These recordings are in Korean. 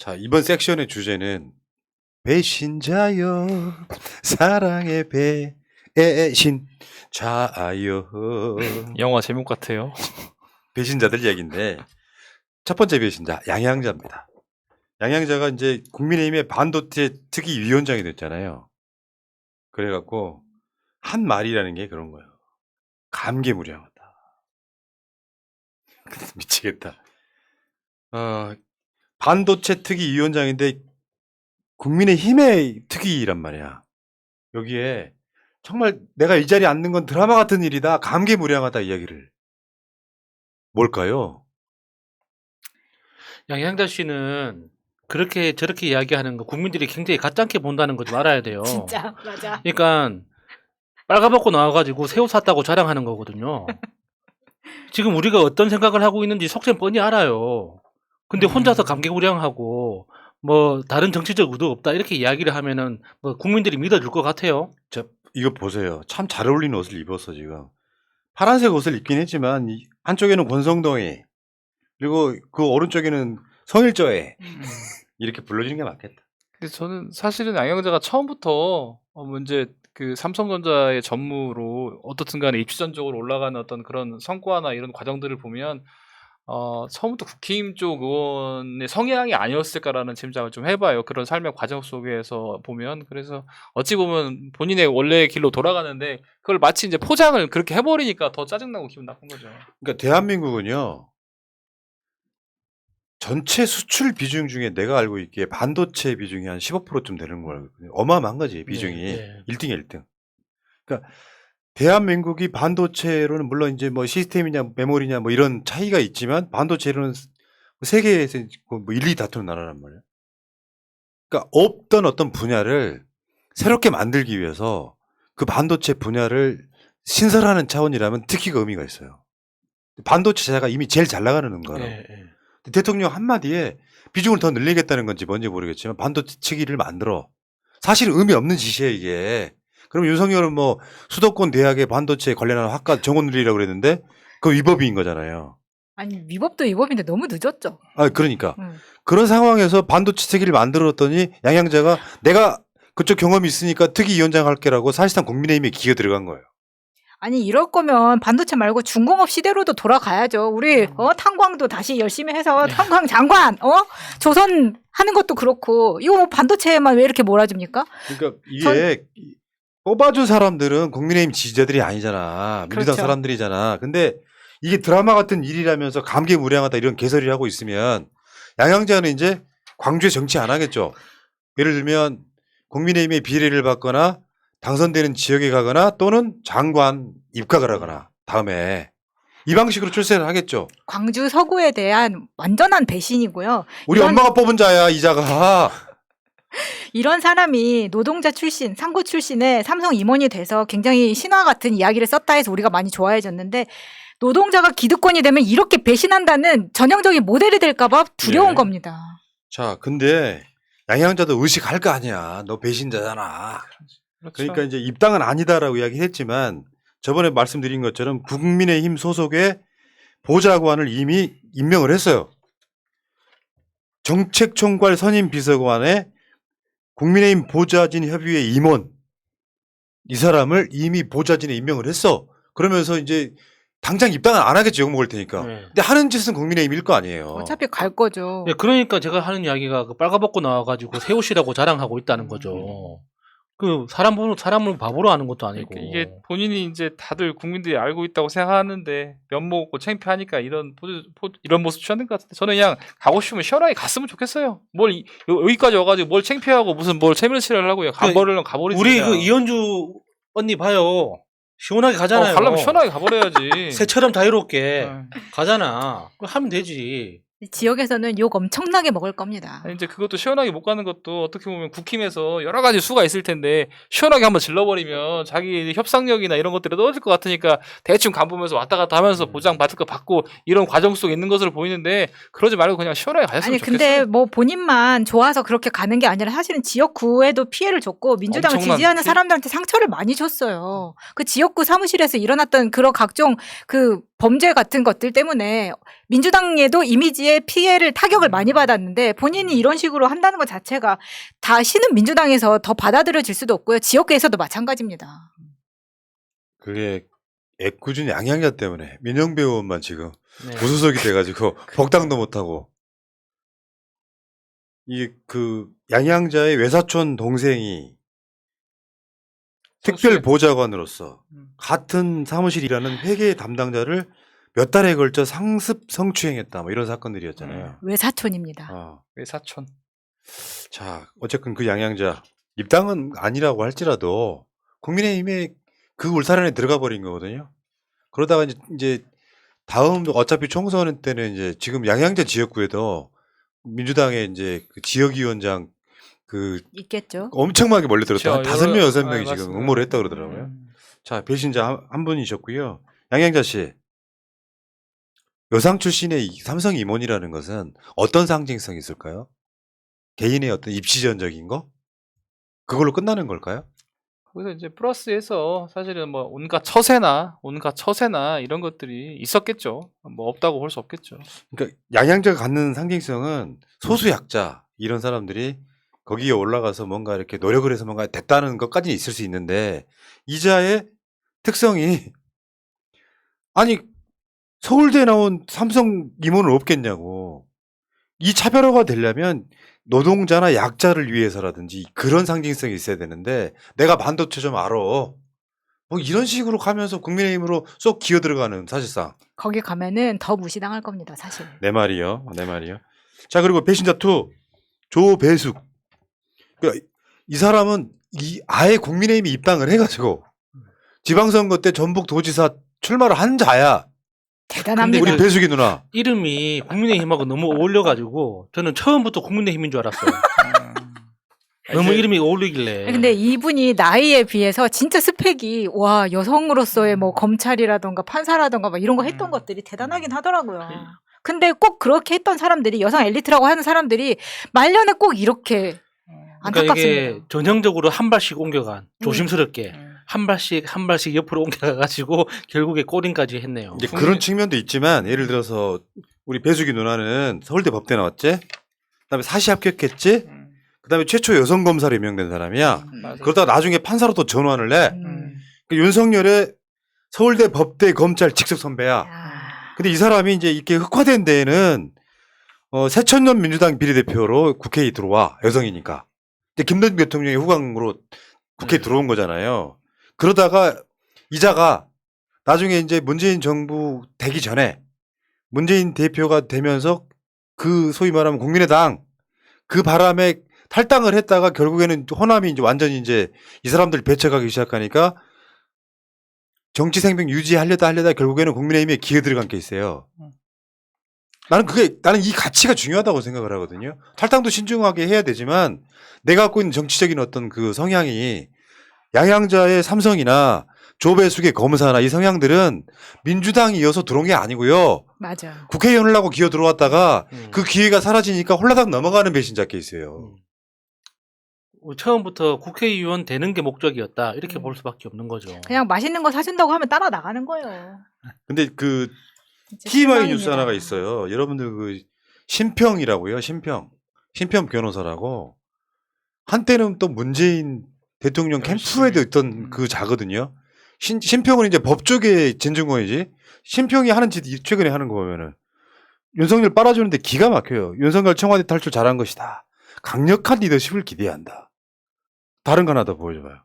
자, 이번 섹션의 주제는 배신자여 사랑의 배신자여. 영화 제목 같아요. 배신자들 얘기인데 첫 번째 배신자 양양자입니다. 양양자가 이제 국민의힘의 반도체 특위위원장이 됐잖아요. 그래갖고 한 말이라는 게 그런 거예요. 감개무량하다. 미치겠다. 반도체 특위위원장인데 국민의힘의 특위란 말이야. 여기에 정말 내가 이 자리에 앉는 건 드라마 같은 일이다. 감개무량하다 이야기를. 뭘까요? 양양자 씨는 그렇게 저렇게 이야기하는 거 국민들이 굉장히 가짜게 본다는 거 좀 알아야 돼요. 진짜 맞아. 그러니까 빨가벗고 나와가지고 새우 샀다고 자랑하는 거거든요. 지금 우리가 어떤 생각을 하고 있는지 속셈 뻔히 알아요. 근데 혼자서 감개무량하고 뭐 다른 정치적 의도 없다 이렇게 이야기를 하면은 뭐 국민들이 믿어줄 것 같아요. 이거 보세요. 참 잘 어울리는 옷을 입었어 지금. 파란색 옷을 입긴 했지만 한쪽에는 권성동이 그리고 그 오른쪽에는 성일조에 이렇게 불러주는 게 맞겠다. 근데 저는 사실은 양양자가 처음부터 이제 그 삼성전자의 전무로 어떻든 간에 입시전적으로 올라가는 어떤 그런 성과나 이런 과정들을 보면 처음부터 국힘 쪽 의원의 성향이 아니었을까라는 짐작을 좀 해봐요. 그런 삶의 과정 속에서 보면. 그래서 어찌 보면 본인의 원래의 길로 돌아가는데 그걸 마치 이제 포장을 그렇게 해버리니까 더 짜증나고 기분 나쁜 거죠. 그러니까 대한민국은요. 전체 수출 비중 중에 내가 알고 있기에 반도체 비중이 한 15%쯤 되는 거예요. 어마어마한 거지 비중이. 네. 1등에 1등. 그러니까 대한민국이 반도체로는 물론 이제 뭐 시스템이냐 메모리냐 뭐 이런 차이가 있지만 반도체로는 세계에서 뭐 1, 2위 다투는 나라란 말이에요. 그러니까 없던 어떤 분야를 새롭게 만들기 위해서 그 반도체 분야를 신설하는 차원이라면 특히가 의미가 있어요. 반도체 자체가 이미 제일 잘 나가는 거라고. 네, 네. 대통령 한마디에 비중을 더 늘리겠다는 건지 뭔지 모르겠지만 반도체 특위를 만들어. 사실 의미 없는 짓이에요 이게. 그럼 윤석열은 뭐 수도권 대학의 반도체 관련한 학과 정원 늘리라고 그랬는데 그 위법인 거잖아요. 아니 위법도 위법인데 너무 늦었죠. 그러니까 그런 상황에서 반도체 특위를 만들었더니 양양자가 내가 그쪽 경험이 있으니까 특위위원장 할게라고 사실상 국민의힘에 기어 들어간 거예요. 아니 이럴 거면 반도체 말고 중공업 시대로도 돌아가야죠. 우리 탄광도 다시 열심히 해서 탄광 장관 조선 하는 것도 그렇고 이거 뭐 반도체에만 왜 이렇게 몰아줍니까? 그러니까 이게 뽑아준 사람들은 국민의힘 지지자들이 아니잖아. 민주당 그렇죠. 사람들이잖아. 근데 이게 드라마 같은 일이라면서 감개무량하다 이런 개소리를 하고 있으면 양양자는 이제 광주에 정치 안 하겠죠. 예를 들면 국민의힘의 비례를 받거나 당선되는 지역에 가거나 또는 장관 입각을 하거나 다음에 이 방식으로 출세를 하겠죠. 광주 서구에 대한 완전한 배신이고요. 우리 엄마가 뽑은 자야 이자가. 이런 사람이 노동자 출신, 상고 출신의 삼성 임원이 돼서 굉장히 신화 같은 이야기를 썼다 해서 우리가 많이 좋아해졌는데 노동자가 기득권이 되면 이렇게 배신한다는 전형적인 모델이 될까봐 두려운 네. 겁니다. 자, 근데 양양자도 의식할 거 아니야. 너 배신자잖아. 그렇죠. 그러니까 이제 입당은 아니다라고 이야기했지만 저번에 말씀드린 것처럼 국민의힘 소속의 보좌관을 이미 임명을 했어요. 정책총괄 선임 비서관에 국민의힘 보좌진 협의회 임원 이 사람을 이미 보좌진에 임명을 했어. 그러면서 이제 당장 입당은 안 하겠지 욕먹을 테니까. 네. 근데 하는 짓은 국민의힘일 거 아니에요. 어차피 갈 거죠. 네, 그러니까 제가 하는 이야기가 그 빨가벗고 나와가지고 새 옷이라고 자랑하고 있다는 거죠. 그 사람을 바보로 하는 것도 아니고. 그러니까 이게 본인이 이제 다들 국민들이 알고 있다고 생각하는데 면목 없고 창피하니까 이런 모습 취하는 것 같은데 저는 그냥 가고 싶으면 시원하게 갔으면 좋겠어요. 여기까지 와가지고 뭘 창피하고 무슨 뭘 체면치레를 하고요. 가버리면 가버리지. 우리 그 이현주 언니 봐요. 시원하게 가잖아요. 가려면 시원하게 가버려야지. 새처럼 자유롭게 네. 가잖아. 그럼 하면 되지. 지역에서는 욕 엄청나게 먹을 겁니다. 이제 그것도 시원하게 못 가는 것도 어떻게 보면 국힘에서 여러 가지 수가 있을 텐데 시원하게 한번 질러버리면 자기 협상력이나 이런 것들이 떨어질 것 같으니까 대충 간보면서 왔다 갔다 하면서 보장 받을 거 받고 이런 과정 속에 있는 것으로 보이는데 그러지 말고 그냥 시원하게 가셨으면 아니 좋겠어요. 근데 뭐 본인만 좋아서 그렇게 가는 게 아니라 사실은 지역구에도 피해를 줬고 민주당을 엄청난 지지하는 사람들한테 상처를 많이 줬어요. 그 지역구 사무실에서 일어났던 그런 각종 그 범죄 같은 것들 때문에 민주당에도 이미지에 피해를 타격을 많이 받았는데 본인이 이런 식으로 한다는 것 자체가 다시는 민주당에서 더 받아들여질 수도 없고요. 지역구에서도 마찬가지입니다. 그게 애꿎은 양양자 때문에 민영배 의원만 지금 네. 무소속이 돼가지고 복당도 못하고 이게 그 양양자의 외사촌 동생이 특별 보좌관으로서 같은 사무실 일하는 회계 담당자를 몇 달에 걸쳐 상습 성추행했다 뭐 이런 사건들이었잖아요. 외사촌입니다. 왜 사촌? 자, 어쨌든 그 양양자 입당은 아니라고 할지라도 국민의힘에 그 울타리에 들어가 버린 거거든요. 그러다가 이제 다음 어차피 총선 때는 이제 지금 양양자 지역구에도 민주당의 이제 그 지역위원장 그 있겠죠. 엄청나게 몰려들었다. 한 5명, 6명이 지금 맞습니다. 응모를 했다 그러더라고요. 자, 배신자 한 분이셨고요. 양양자 씨. 여상 출신의 삼성 임원이라는 것은 어떤 상징성이 있을까요? 개인의 어떤 입시전적인 거? 그걸로 끝나는 걸까요? 거기서 이제 플러스해서 사실은 뭐 온갖 처세나 이런 것들이 있었겠죠. 뭐 없다고 볼 수 없겠죠. 그러니까 양양자가 갖는 상징성은 소수약자 이런 사람들이 거기에 올라가서 뭔가 이렇게 노력을 해서 뭔가 됐다는 것까지는 있을 수 있는데 이자의 특성이 아니 서울대 나온 삼성 임원은 없겠냐고. 이 차별화가 되려면 노동자나 약자를 위해서라든지 그런 상징성이 있어야 되는데 내가 반도체 좀 알아. 뭐 이런 식으로 가면서 국민의힘으로 쏙 기어 들어가는 사실상. 거기 가면은 더 무시당할 겁니다, 사실. 내 말이요. 내 말이요. 자, 그리고 배신자 2 조배숙. 그러니까 이 사람은 아예 국민의힘이 입당을 해가지고 지방선거 때 전북도지사 출마를 한 자야. 대단합니다. 우리 배숙이 누나. 이름이 국민의힘하고 너무 어울려가지고 저는 처음부터 국민의힘인 줄 알았어요. 너무 이름이 어울리길래. 아니, 근데 이분이 나이에 비해서 진짜 스펙이 와 여성으로서의 뭐 검찰이라던가 판사라던가 막 이런 거 했던 것들이 대단하긴 하더라고요. 근데 꼭 그렇게 했던 사람들이 여성 엘리트라고 하는 사람들이 말년에 꼭 이렇게 그러니까 이게 안타깝습니다. 전형적으로 한 발씩 옮겨간 조심스럽게 음. 한 발씩 옆으로 옮겨가가지고 결국에 꼬린까지 했네요. 이제 그런 측면도 있지만 예를 들어서 우리 배숙이 누나는 서울대 법대 나왔지. 그다음에 사시 합격했지. 그다음에 최초 여성 검사로 임명된 사람이야. 맞아. 그러다가 나중에 판사로 또 전환을 해. 음. 그 윤석열의 서울대 법대 검찰 직속 선배야. 아, 근데 이 사람이 이제 이렇게 흑화된 데에는 새천년 민주당 비례대표로 국회에 들어와. 여성이니까. 이제 김대중 대통령의 후광으로 국회에 들어온 거잖아요. 그러다가 이자가 나중에 이제 문재인 정부 되기 전에 문재인 대표가 되면서 그 소위 말하면 국민의당 그 바람에 탈당을 했다가 결국에는 호남이 이제 완전히 이제 이 사람들 배척하기 시작하니까 정치 생명 유지하려다 결국에는 국민의힘에 기어 들어간 게 있어요. 나는 이 가치가 중요하다고 생각을 하거든요. 탈당도 신중하게 해야 되지만 내가 갖고 있는 정치적인 어떤 그 성향이 양양자의 삼성이나 조배숙의 검사나 이 성향들은 민주당이 이어서 들어온 게 아니고요. 맞아. 국회의원을 하고 기어 들어왔다가 그 기회가 사라지니까 홀라당 넘어가는 배신자 케이스예요. 처음부터 국회의원 되는 게 목적이었다 이렇게 볼 수밖에 없는 거죠. 그냥 맛있는 거 사준다고 하면 따라 나가는 거예요. 근데 그 진짜 TMI 실망입니다. 뉴스 하나가 있어요. 여러분들 그 심평이라고요. 심평 변호사라고 한때는 또 문재인 대통령 캠프에도 있던 그 자거든요. 심평은 이제 법조계 진중권이지. 심평이 하는 짓 최근에 하는 거 보면은 윤석열 빨아주는데 기가 막혀요. 윤석열 청와대 탈출 잘한 것이다. 강력한 리더십을 기대한다. 다른 거 하나 더 보여줘봐요.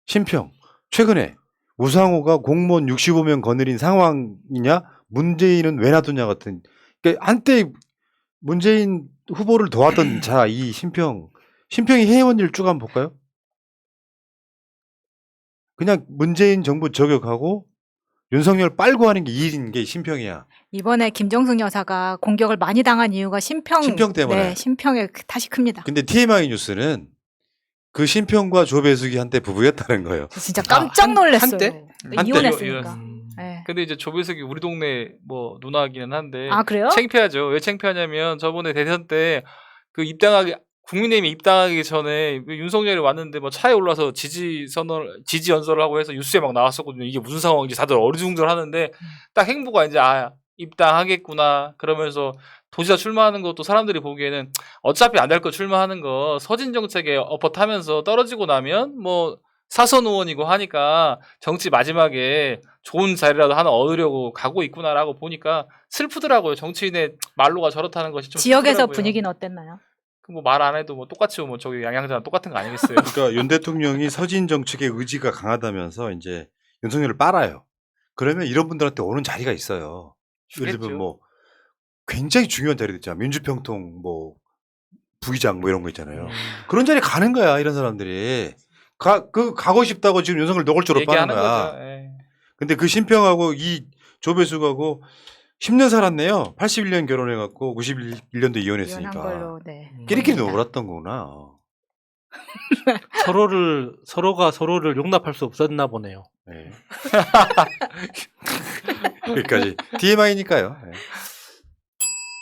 심평 최근에 우상호가 공무원 65명 거느린 상황이냐 문재인은 왜 놔두냐 같은 그러니까 한때 문재인 후보를 도왔던 자 이 심평이 해온 일 쭉 한번 볼까요? 그냥 문재인 정부 저격하고 윤석열 빨고 하는 게 일인 게 심평이야. 이번에 김정숙 여사가 공격을 많이 당한 이유가 심평 때문에. 네, 심평의 탓이 큽니다. 근데 TMI 뉴스는 그 심평과 조배숙이 한때 부부였다는 거예요. 진짜 깜짝 놀랐어요. 한때? 이혼했으니까. 이혼. 네. 근데 이제 조배숙이 우리 동네 뭐 누나기는 한데 아 그래요? 창피하죠. 왜 창피하냐면 저번에 대선 때 그 입당하기 국민의힘에 입당하기 전에 윤석열이 왔는데 뭐 차에 올라서 지지 연설을 하고 해서 뉴스에 막 나왔었거든요. 이게 무슨 상황인지 다들 어리둥절하는데 딱 행보가 이제 입당하겠구나 그러면서 도지사 출마하는 것도 사람들이 보기에는 어차피 안 될 거 출마하는 거 서진 정책에 엎어타면서 떨어지고 나면 뭐 사선 의원이고 하니까 정치 마지막에 좋은 자리라도 하나 얻으려고 가고 있구나라고 보니까 슬프더라고요. 정치인의 말로가 저렇다는 것이 좀 지역에서 슬프더라고요. 분위기는 어땠나요? 뭐 말 안 해도 뭐 똑같이 뭐 저기 양양자랑 똑같은 거 아니겠어요? 그러니까 윤 대통령이 서진 정책의 의지가 강하다면서 이제 윤석열을 빨아요. 그러면 이런 분들한테 오는 자리가 있어요. 예를 들면 주겠죠. 뭐 굉장히 중요한 자리도 있잖아. 민주평통 뭐 부의장 뭐 이런 거 있잖아요. 그런 자리 가는 거야 이런 사람들이. 가고 싶다고 지금 윤석열 노골적으로 빠는 얘기하는 거야. 거죠. 예. 근데 그 신평하고 이 조배수하고 10년 살았네요. 81년 결혼해갖고 91년도 이혼한 이혼했으니까. 걸로. 네. 끼리끼리 봅니다. 놀았던 거구나. 서로가 서로를 용납할 수 없었나 보네요. 네. 여기까지 TMI니까요. 네.